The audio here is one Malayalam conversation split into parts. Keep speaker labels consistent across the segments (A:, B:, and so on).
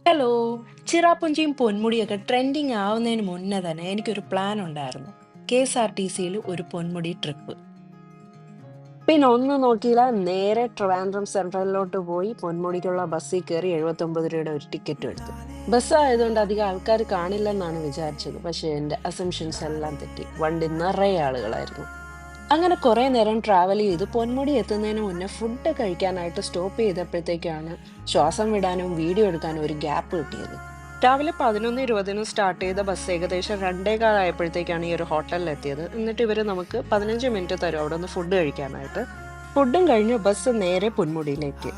A: ഹലോ! ചിറാപ്പുഞ്ചിയും പൊന്മുടിയൊക്കെ ട്രെൻഡിങ് ആവുന്നതിന് മുന്നേ തന്നെ എനിക്കൊരു പ്ലാൻ ഉണ്ടായിരുന്നു. കെഎസ്ആർടിസിയിൽ ഒരു പൊന്മുടി ട്രിപ്പ്. പിന്നെ ഒന്നും നോക്കിയില്ല, നേരെ ട്രിവാൻഡ്രം സെൻട്രലിലോട്ട് പോയി പൊന്മുടിക്കുള്ള ബസ്സിൽ കയറി 79 രൂപയുടെ ഒരു ടിക്കറ്റും എടുത്തു. ബസ് ആയതുകൊണ്ട് അധികം ആൾക്കാർ കാണില്ലെന്നാണ് വിചാരിച്ചത്. പക്ഷേ എൻ്റെ അസംഷൻസ് എല്ലാം തെറ്റി. വണ്ടി നിറയെ ആളുകളായിരുന്നു. അങ്ങനെ കുറേ നേരം ട്രാവൽ ചെയ്ത് പൊന്മുടി എത്തുന്നതിന് മുന്നേ ഫുഡ് കഴിക്കാനായിട്ട് സ്റ്റോപ്പ് ചെയ്തപ്പോഴത്തേക്കാണ് ശ്വാസം വിടാനും വീഡിയോ എടുക്കാനും ഒരു ഗ്യാപ്പ് കിട്ടിയത്. രാവിലെ 11:20 സ്റ്റാർട്ട് ചെയ്ത ബസ് ഏകദേശം 2:15 ആയപ്പോഴത്തേക്കാണ് ഈ ഒരു ഹോട്ടലിൽ എത്തിയത്. എന്നിട്ട് ഇവർ നമുക്ക് 15 മിനിറ്റ് തരും അവിടെ നിന്ന് ഫുഡ് കഴിക്കാനായിട്ട്. ഫുഡും കഴിഞ്ഞ് ബസ് നേരെ പൊന്മുടിയിലേക്ക്.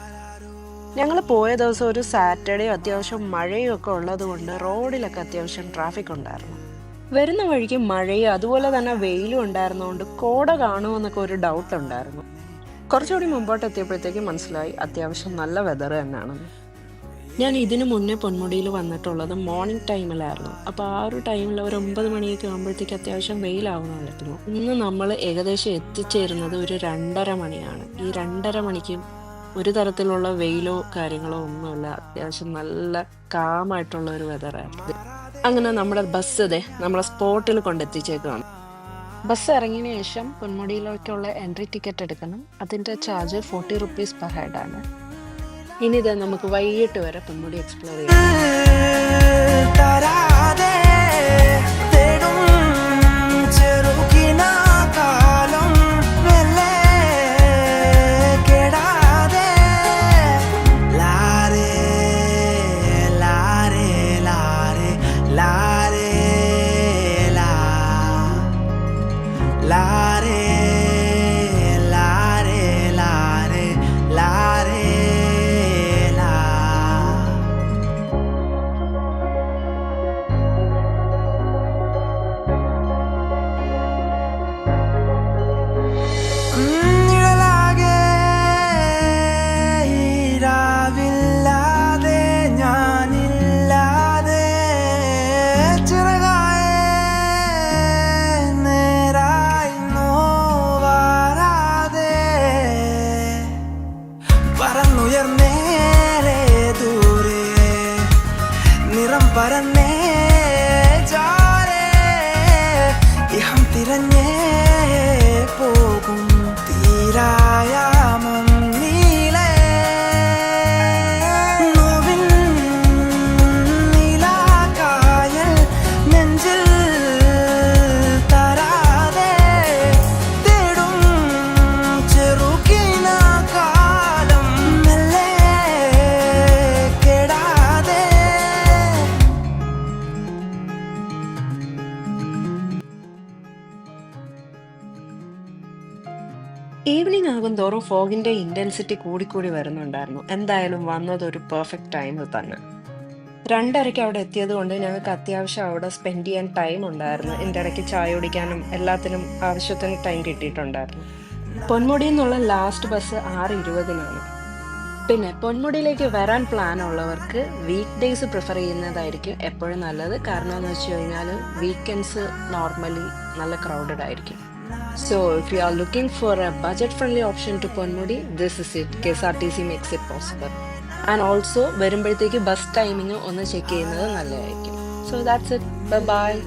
A: ഞങ്ങൾ പോയ ദിവസം ഒരു സാറ്റർഡേ, അത്യാവശ്യം മഴയും ഒക്കെ ഉള്ളത് കൊണ്ട് റോഡിലൊക്കെ അത്യാവശ്യം ട്രാഫിക് ഉണ്ടായിരുന്നു. വരുന്ന വഴിക്ക് മഴയും അതുപോലെ തന്നെ വെയിലും ഉണ്ടായിരുന്നതുകൊണ്ട് കോട കാണുമെന്നൊക്കെ ഒരു ഡൗട്ട് ഉണ്ടായിരുന്നു. കുറച്ചുകൂടി മുമ്പോട്ട് എത്തിയപ്പോഴത്തേക്ക് മനസ്സിലായി അത്യാവശ്യം നല്ല വെതർ തന്നെയാണെന്ന്. ഞാൻ ഇതിനു മുന്നേ പൊന്മുടിയിൽ വന്നിട്ടുള്ളത് മോർണിംഗ് ടൈമിലായിരുന്നു. അപ്പോൾ ആ ഒരു ടൈമിൽ ഒരു 9 മണിയൊക്കെ ആകുമ്പോഴത്തേക്ക് അത്യാവശ്യം വെയിലാവുന്നതായിരുന്നു. ഇന്ന് നമ്മൾ ഏകദേശം എത്തിച്ചേരുന്നത് ഒരു 2:30 മണിയാണ്. ഈ 2:30 മണിക്കും ഒരു തരത്തിലുള്ള വെയിലോ കാര്യങ്ങളോ ഒന്നുമില്ല. അത്യാവശ്യം നല്ല കാമായിട്ടുള്ള ഒരു വെതറായിരുന്നു. അങ്ങനെ നമ്മുടെ ബസ് നമ്മളെ സ്പോട്ടിൽ കൊണ്ടെത്തിച്ചേക്കാണ്. ബസ് ഇറങ്ങിയതിന് ശേഷം പൊന്മുടിയിലേക്കുള്ള എൻട്രി ടിക്കറ്റ് എടുക്കണം. അതിൻ്റെ ചാർജ് 40 റുപ്പീസ് പെർ ഹെഡ് ആണ്. ഇനി നമുക്ക് വൈകിട്ട് വരെ പൊന്മുടി എക്സ്പ്ലോർ ചെയ്യാം.
B: പരന്നേ ജാരേ ഇഹം തിരഞ്ഞേ പോകും തീരായാമം നീലേ നോവിൻ നീലാകായൽ നെഞ്ചിൽ തരാതെ തേടും ചെറുകിന കാലം മെല്ലെ കെടാതെ.
A: ഈവനിങ് ആകും തോറും ഫോഗിന്റെ ഇന്റൻസിറ്റി കൂടിക്കൂടി വരുന്നുണ്ടായിരുന്നു. എന്തായാലും വന്നത് ഒരു പെർഫെക്റ്റ് ടൈമിൽ തന്നെ. 2:30 അവിടെ എത്തിയത് കൊണ്ട് ഞങ്ങൾക്ക് അത്യാവശ്യം അവിടെ സ്പെൻഡ് ചെയ്യാൻ ടൈം ഉണ്ടായിരുന്നു. എൻ്റെ ഇടയ്ക്ക് ചായ കുടിക്കാനും എല്ലാത്തിനും ആവശ്യത്തിന് ടൈം കിട്ടിയിട്ടുണ്ടായിരുന്നു. പൊന്മുടിയിൽ നിന്നുള്ള ലാസ്റ്റ് ബസ് 6:20-നാണ്. പിന്നെ പൊന്മുടിയിലേക്ക് വരാൻ പ്ലാൻ ഉള്ളവർക്ക് വീക്ക് ഡേയ്സ് പ്രിഫർ ചെയ്യുന്നതായിരിക്കും എപ്പോഴും നല്ലത്. കാരണം എന്ന് വെച്ച് കഴിഞ്ഞാൽ വീക്കെൻഡ്സ് നോർമലി നല്ല ക്രൗഡഡ് ആയിരിക്കും. So, if you are looking for a budget-friendly option to Ponmudi, this is it. KSRTC makes it possible. And also, വരുമ്പോഴത്തേക്ക് ബസ് ടൈമിംഗ് ഒന്ന് ചെക്ക് ചെയ്യുന്നത് നല്ലതായിരിക്കും. So that's it. Bye bye.